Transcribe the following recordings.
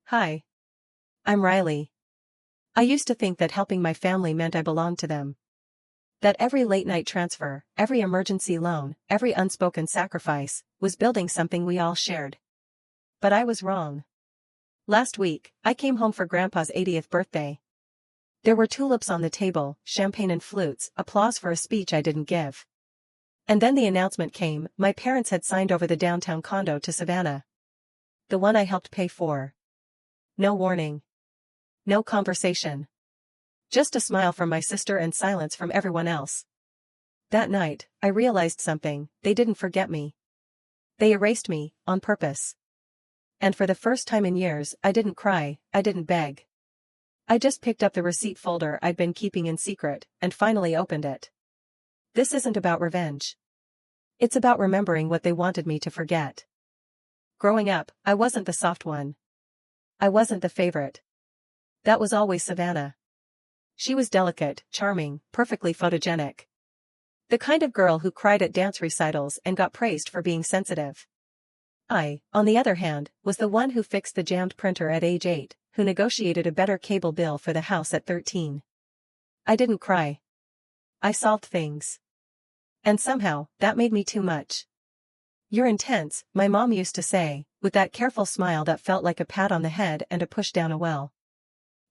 Hi. I'm Riley. I used to think that helping my family meant I belonged to them. That every late-night transfer, every emergency loan, every unspoken sacrifice, was building something we all shared. But I was wrong. Last week, I came home for Grandpa's 80th birthday. There were tulips on the table, champagne and flutes, applause for a speech I didn't give. And then the announcement came: my parents had signed over the downtown condo to Savannah. The one I helped pay for. No warning. No conversation. Just a smile from my sister and silence from everyone else. That night, I realized something: they didn't forget me. They erased me, on purpose. And for the first time in years, I didn't cry, I didn't beg. I just picked up the receipt folder I'd been keeping in secret, and finally opened it. This isn't about revenge. It's about remembering what they wanted me to forget. Growing up, I wasn't the soft one. I wasn't the favorite. That was always Savannah. She was delicate, charming, perfectly photogenic. The kind of girl who cried at dance recitals and got praised for being sensitive. I, on the other hand, was the one who fixed the jammed printer at age 8, who negotiated a better cable bill for the house at 13. I didn't cry. I solved things. And somehow, that made me too much. "You're intense," my mom used to say, with that careful smile that felt like a pat on the head and a push down a well.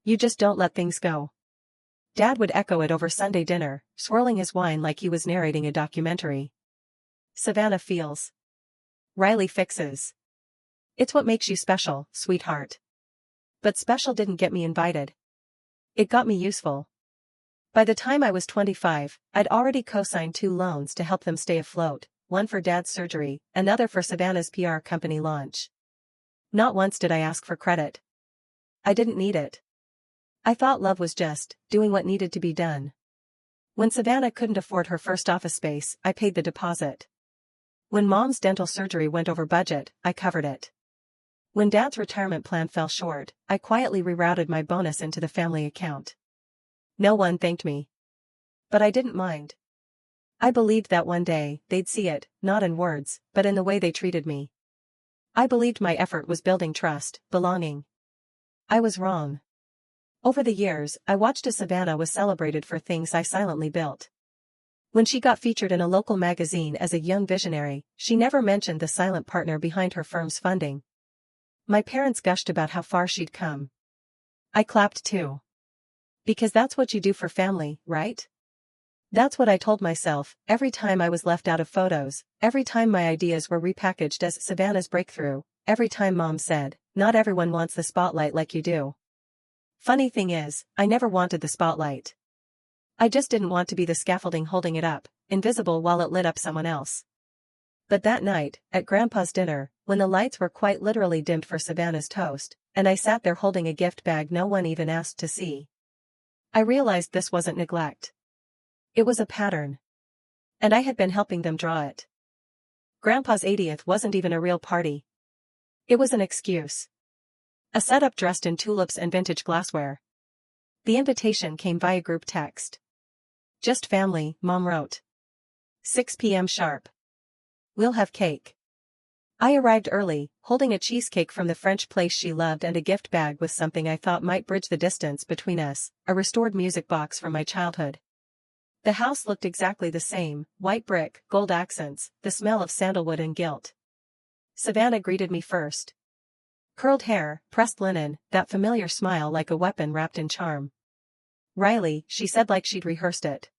"You just don't let things go." Dad would echo it over Sunday dinner, swirling his wine like he was narrating a documentary. Savannah feels. Riley fixes. It's what makes you special, sweetheart. But special didn't get me invited. It got me useful. By the time I was 25, I'd already co-signed 2 loans to help them stay afloat, one for Dad's surgery, another for Savannah's PR company launch. Not once did I ask for credit. I didn't need it. I thought love was just doing what needed to be done. When Savannah couldn't afford her first office space, I paid the deposit. When Mom's dental surgery went over budget, I covered it. When Dad's retirement plan fell short, I quietly rerouted my bonus into the family account. No one thanked me. But I didn't mind. I believed that one day, they'd see it, not in words, but in the way they treated me. I believed my effort was building trust, belonging. I was wrong. Over the years, I watched as Savannah was celebrated for things I silently built. When she got featured in a local magazine as a young visionary, she never mentioned the silent partner behind her firm's funding. My parents gushed about how far she'd come. I clapped too. Because that's what you do for family, right? That's what I told myself, every time I was left out of photos, every time my ideas were repackaged as Savannah's breakthrough, every time Mom said, "Not everyone wants the spotlight like you do." Funny thing is, I never wanted the spotlight. I just didn't want to be the scaffolding holding it up, invisible while it lit up someone else. But that night, at Grandpa's dinner, when the lights were quite literally dimmed for Savannah's toast, and I sat there holding a gift bag no one even asked to see, I realized this wasn't neglect. It was a pattern. And I had been helping them draw it. Grandpa's 80th wasn't even a real party. It was an excuse. A setup dressed in tulips and vintage glassware. The invitation came via group text. "Just family," Mom wrote. 6 p.m. sharp. "We'll have cake." I arrived early, holding a cheesecake from the French place she loved and a gift bag with something I thought might bridge the distance between us, a restored music box from my childhood. The house looked exactly the same: white brick, gold accents, the smell of sandalwood and guilt. Savannah greeted me first. Curled hair, pressed linen, that familiar smile like a weapon wrapped in charm. "Riley," she said like she'd rehearsed it.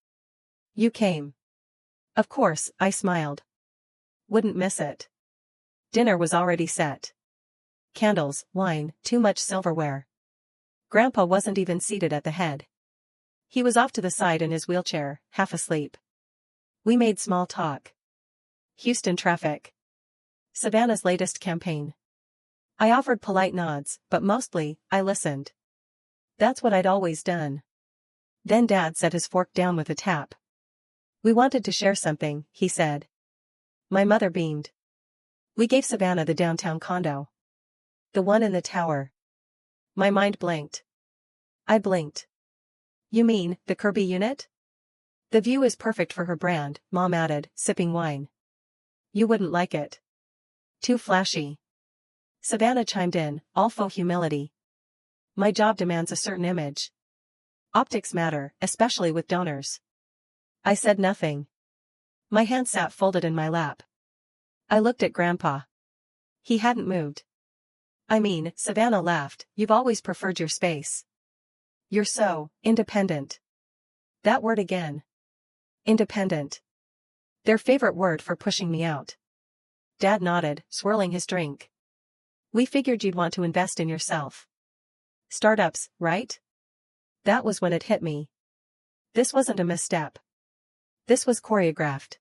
"You came." Of course, I smiled. Wouldn't miss it. Dinner was already set. Candles, wine, too much silverware. Grandpa wasn't even seated at the head. He was off to the side in his wheelchair, half asleep. We made small talk. Houston traffic. Savannah's latest campaign. I offered polite nods, but mostly, I listened. That's what I'd always done. Then Dad set his fork down with a tap. "We wanted to share something," he said. My mother beamed. "We gave Savannah the downtown condo. The one in the tower." My mind blanked. I blinked. "You mean, the Kirby unit?" "The view is perfect for her brand," Mom added, sipping wine. "You wouldn't like it. Too flashy." Savannah chimed in, all faux humility. My job demands a certain image. Optics matter, especially with donors. I said nothing. My hands sat folded in my lap. I looked at Grandpa. He hadn't moved. I mean, Savannah laughed, you've always preferred your space. You're so independent. That word again. Independent. Their favorite word for pushing me out. Dad nodded, swirling his drink. We figured you'd want to invest in yourself. Startups, right? That was when it hit me. This wasn't a misstep. This was choreographed.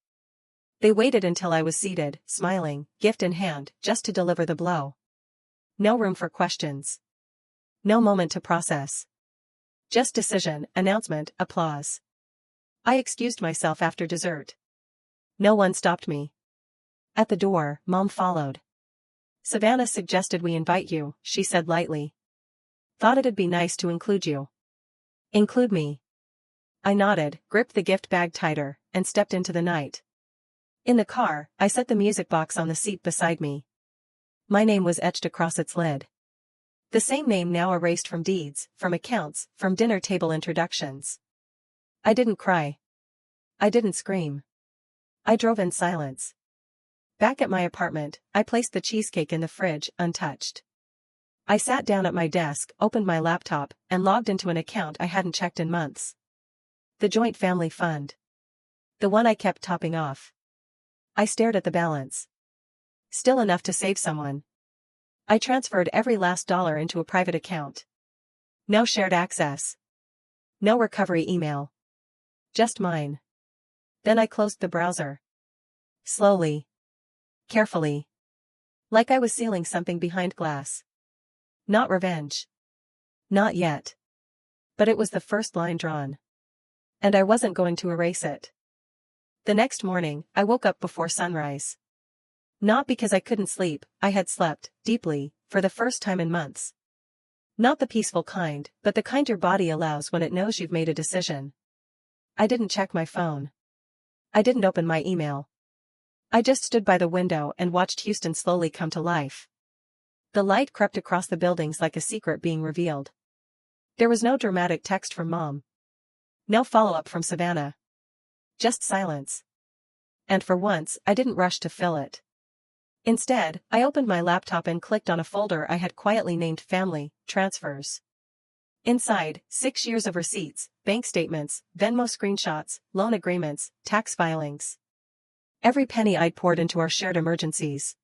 They waited until I was seated, smiling, gift in hand, just to deliver the blow. No room for questions. No moment to process. Just decision, announcement, applause. I excused myself after dessert. No one stopped me. At the door, Mom followed. Savannah suggested we invite you, she said lightly. Thought it'd be nice to include you. Include me. I nodded, gripped the gift bag tighter, and stepped into the night. In the car, I set the music box on the seat beside me. My name was etched across its lid. The same name now erased from deeds, from accounts, from dinner table introductions. I didn't cry. I didn't scream. I drove in silence. Back at my apartment, I placed the cheesecake in the fridge, untouched. I sat down at my desk, opened my laptop, and logged into an account I hadn't checked in months. The joint family fund. The one I kept topping off. I stared at the balance. Still enough to save someone. I transferred every last dollar into a private account. No shared access. No recovery email. Just mine. Then I closed the browser. Slowly. Carefully. Like I was sealing something behind glass. Not revenge. Not yet. But it was the first line drawn. And I wasn't going to erase it. The next morning, I woke up before sunrise. Not because I couldn't sleep, I had slept, deeply, for the first time in months. Not the peaceful kind, but the kind your body allows when it knows you've made a decision. I didn't check my phone. I didn't open my email. I just stood by the window and watched Houston slowly come to life. The light crept across the buildings like a secret being revealed. There was no dramatic text from Mom. No follow-up from Savannah. Just silence. And for once, I didn't rush to fill it. Instead, I opened my laptop and clicked on a folder I had quietly named Family Transfers. Inside, 6 years of receipts, bank statements, Venmo screenshots, loan agreements, tax filings. Every penny I'd poured into our shared emergencies.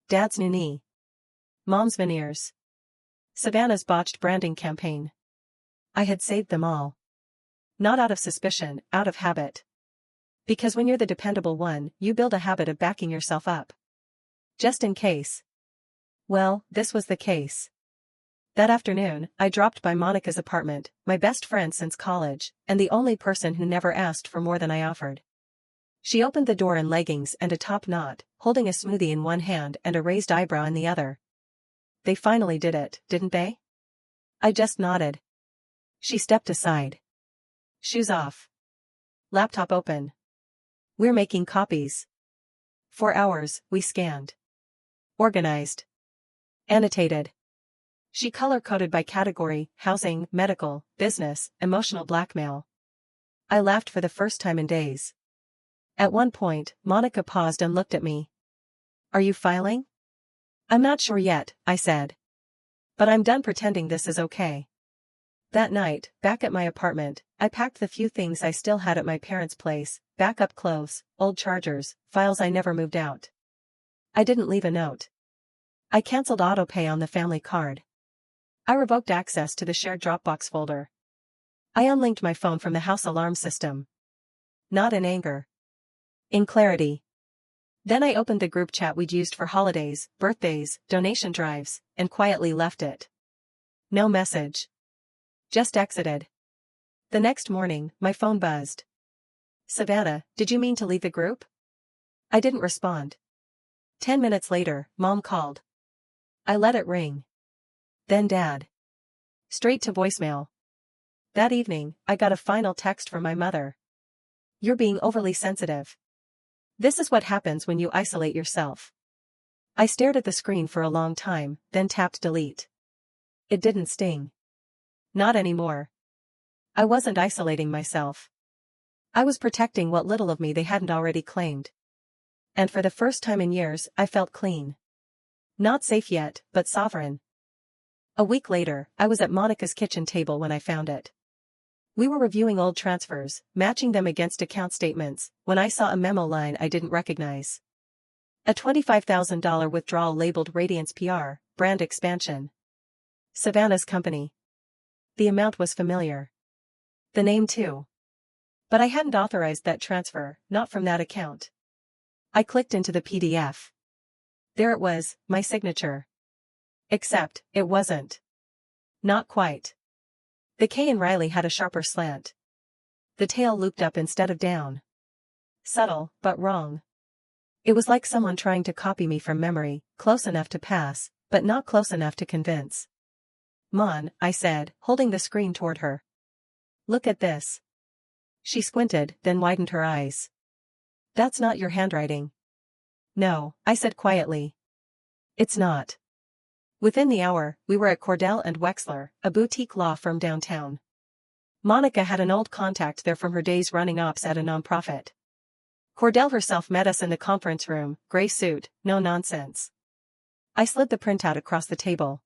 Dad's new knee. Mom's veneers. Savannah's botched branding campaign. I had saved them all. Not out of suspicion, out of habit. Because when you're the dependable one, you build a habit of backing yourself up. Just in case. Well, this was the case. That afternoon, I dropped by Monica's apartment, my best friend since college, and the only person who never asked for more than I offered. She opened the door in leggings and a top knot, holding a smoothie in one hand and a raised eyebrow in the other. They finally did it, didn't they? I just nodded. She stepped aside. Shoes off. Laptop open. We're making copies. For hours, we scanned. Organized. Annotated. She color-coded by category, housing, medical, business, emotional blackmail. I laughed for the first time in days. At one point, Monica paused and looked at me. Are you filing? I'm not sure yet, I said. But I'm done pretending this is okay. That night, back at my apartment, I packed the few things I still had at my parents' place, backup clothes, old chargers, files I never moved out. I didn't leave a note. I canceled autopay on the family card. I revoked access to the shared Dropbox folder. I unlinked my phone from the house alarm system. Not in anger. In clarity. Then I opened the group chat we'd used for holidays, birthdays, donation drives, and quietly left it. No message. Just exited. The next morning, my phone buzzed. Savannah, did you mean to leave the group? I didn't respond. 10 minutes later, Mom called. I let it ring. Then Dad. Straight to voicemail. That evening, I got a final text from my mother. You're being overly sensitive. This is what happens when you isolate yourself. I stared at the screen for a long time, then tapped delete. It didn't sting. Not anymore. I wasn't isolating myself. I was protecting what little of me they hadn't already claimed. And for the first time in years, I felt clean. Not safe yet, but sovereign. A week later, I was at Monica's kitchen table when I found it. We were reviewing old transfers, matching them against account statements, when I saw a memo line I didn't recognize. A $25,000 withdrawal labeled Radiance PR, brand expansion. Savannah's company. The amount was familiar. The name too. But I hadn't authorized that transfer, not from that account. I clicked into the PDF. There it was, my signature. Except, it wasn't. Not quite. The K in Riley had a sharper slant. The tail looped up instead of down. Subtle, but wrong. It was like someone trying to copy me from memory, close enough to pass, but not close enough to convince. "Mon," I said, holding the screen toward her. "Look at this." She squinted, then widened her eyes. "That's not your handwriting." "No," I said quietly. "It's not." Within the hour, we were at Cordell and Wexler, a boutique law firm downtown. Monica had an old contact there from her days running ops at a nonprofit. Cordell herself met us in the conference room, gray suit, no nonsense. I slid the printout across the table.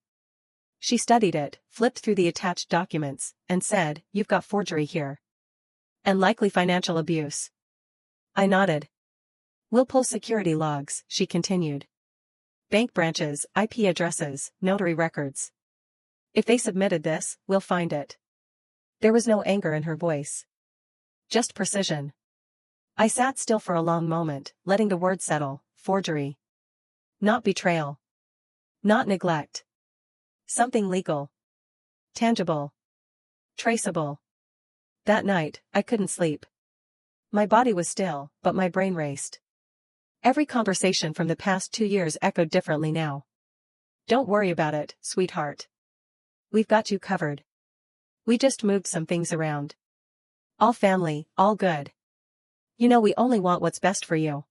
She studied it, flipped through the attached documents, and said, "You've got forgery here. And likely financial abuse." I nodded. "We'll pull security logs," she continued. "Bank branches, IP addresses, notary records. If they submitted this, we'll find it." There was no anger in her voice. Just precision. I sat still for a long moment, letting the word settle. Forgery. Not betrayal. Not neglect. Something legal. Tangible. Traceable. That night, I couldn't sleep. My body was still, but my brain raced. Every conversation from the past 2 years echoed differently now. "Don't worry about it, sweetheart. We've got you covered. We just moved some things around. All family, all good. You know we only want what's best for you."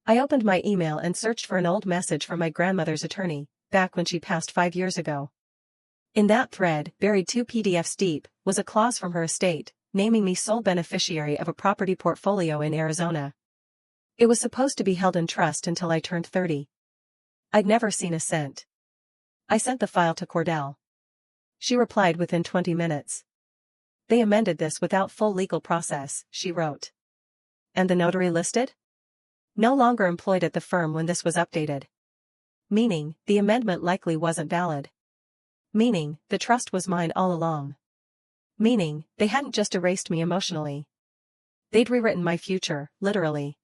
I opened my email and searched for an old message from my grandmother's attorney, back when she passed 5 years ago. In that thread, buried 2 PDFs deep, was a clause from her estate, naming me sole beneficiary of a property portfolio in Arizona. It was supposed to be held in trust until I turned 30. I'd never seen a cent. I sent the file to Cordell. She replied within 20 minutes. "They amended this without full legal process," she wrote. "And the notary listed? No longer employed at the firm when this was updated. Meaning, the amendment likely wasn't valid. Meaning, the trust was mine all along. Meaning, they hadn't just erased me emotionally. They'd rewritten my future, literally."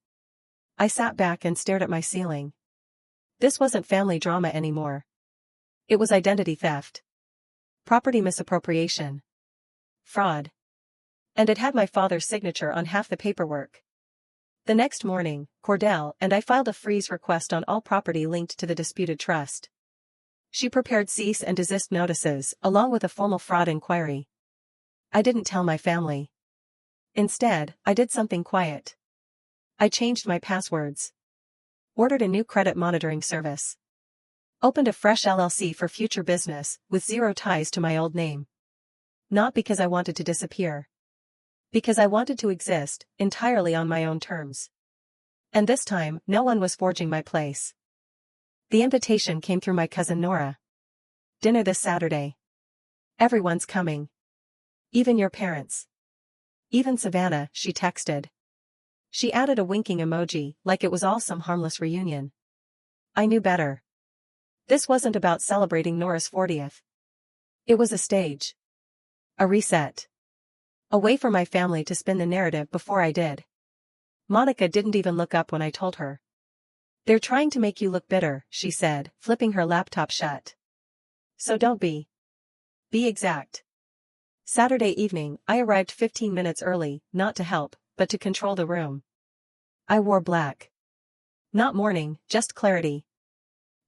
I sat back and stared at my ceiling. This wasn't family drama anymore. It was identity theft. Property misappropriation. Fraud. And it had my father's signature on half the paperwork. The next morning, Cordell and I filed a freeze request on all property linked to the disputed trust. She prepared cease and desist notices, along with a formal fraud inquiry. I didn't tell my family. Instead, I did something quiet. I changed my passwords. Ordered a new credit monitoring service. Opened a fresh LLC for future business, with zero ties to my old name. Not because I wanted to disappear. Because I wanted to exist, entirely on my own terms. And this time, no one was forging my place. The invitation came through my cousin Nora. "Dinner this Saturday. Everyone's coming. Even your parents. Even Savannah," she texted. She added a winking emoji, like it was all some harmless reunion. I knew better. This wasn't about celebrating Nora's 40th. It was a stage. A reset. A way for my family to spin the narrative before I did. Monica didn't even look up when I told her. "They're trying to make you look bitter," she said, flipping her laptop shut. "So don't be. Be exact." Saturday evening, I arrived 15 minutes early, not to help, but to control the room. I wore black. Not mourning, just clarity.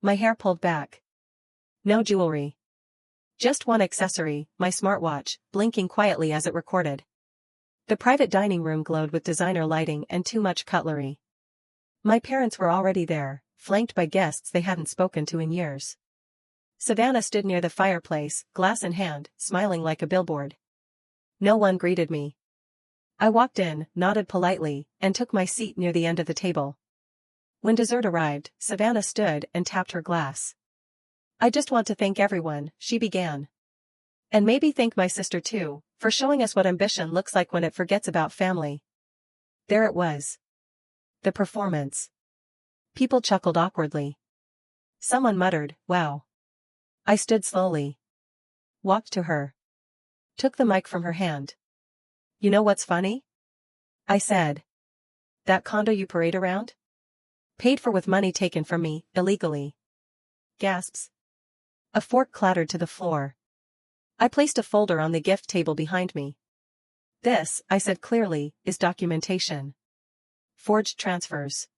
My hair pulled back. No jewelry. Just one accessory, my smartwatch, blinking quietly as it recorded. The private dining room glowed with designer lighting and too much cutlery. My parents were already there, flanked by guests they hadn't spoken to in years. Savannah stood near the fireplace, glass in hand, smiling like a billboard. No one greeted me. I walked in, nodded politely, and took my seat near the end of the table. When dessert arrived, Savannah stood and tapped her glass. "I just want to thank everyone," she began. "And maybe thank my sister too, for showing us what ambition looks like when it forgets about family." There it was. The performance. People chuckled awkwardly. Someone muttered, "Wow." I stood slowly. Walked to her. Took the mic from her hand. "You know what's funny?" I said. "That condo you parade around? Paid for with money taken from me, illegally." Gasps. A fork clattered to the floor. I placed a folder on the gift table behind me. "This," I said clearly, "is documentation. Forged transfers.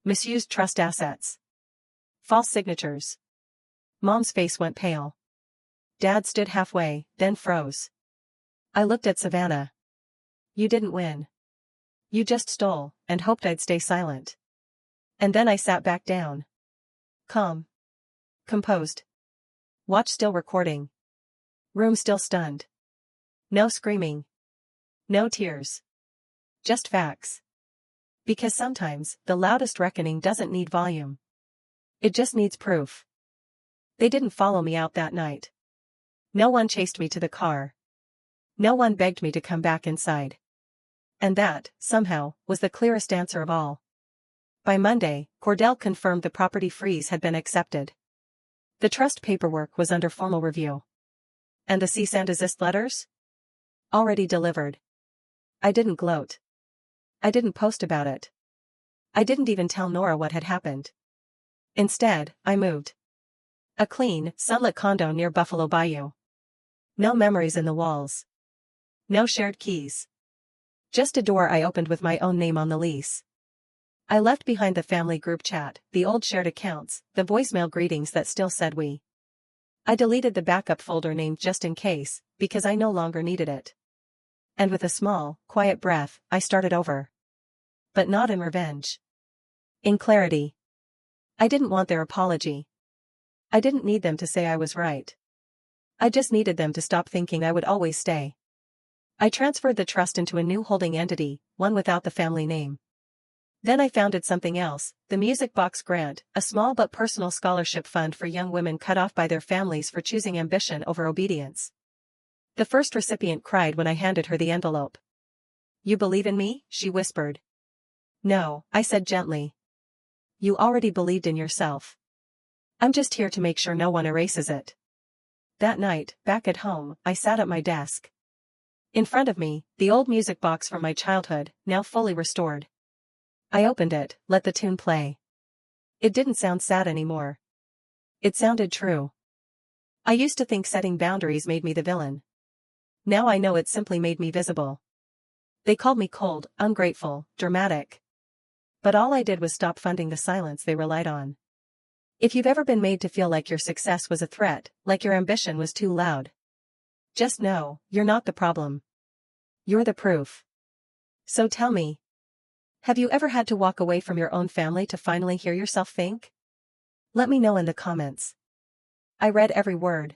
Misused trust assets. False signatures." Mom's face went pale. Dad stood halfway, then froze. I looked at Savannah. "You didn't win. You just stole, and hoped I'd stay silent." And then I sat back down. Calm. Composed. Watch still recording. Room still stunned. No screaming. No tears. Just facts. Because sometimes, the loudest reckoning doesn't need volume. It just needs proof. They didn't follow me out that night. No one chased me to the car. No one begged me to come back inside. And that, somehow, was the clearest answer of all. By Monday, Cordell confirmed the property freeze had been accepted. The trust paperwork was under formal review. And the cease and desist letters? Already delivered. I didn't gloat. I didn't post about it. I didn't even tell Nora what had happened. Instead, I moved. A clean, sunlit condo near Buffalo Bayou. No memories in the walls. No shared keys. Just a door I opened with my own name on the lease. I left behind the family group chat, the old shared accounts, the voicemail greetings that still said we. I deleted the backup folder named just in case, because I no longer needed it. And with a small, quiet breath, I started over. But not in revenge. In clarity. I didn't want their apology. I didn't need them to say I was right. I just needed them to stop thinking I would always stay. I transferred the trust into a new holding entity, one without the family name. Then I founded something else, the Music Box Grant, a small but personal scholarship fund for young women cut off by their families for choosing ambition over obedience. The first recipient cried when I handed her the envelope. "You believe in me?" she whispered. "No," I said gently. "You already believed in yourself. I'm just here to make sure no one erases it." That night, back at home, I sat at my desk. In front of me, the old music box from my childhood, now fully restored. I opened it, let the tune play. It didn't sound sad anymore. It sounded true. I used to think setting boundaries made me the villain. Now I know it simply made me visible. They called me cold, ungrateful, dramatic. But all I did was stop funding the silence they relied on. If you've ever been made to feel like your success was a threat, like your ambition was too loud, just know, you're not the problem. You're the proof. So tell me, have you ever had to walk away from your own family to finally hear yourself think? Let me know in the comments. I read every word.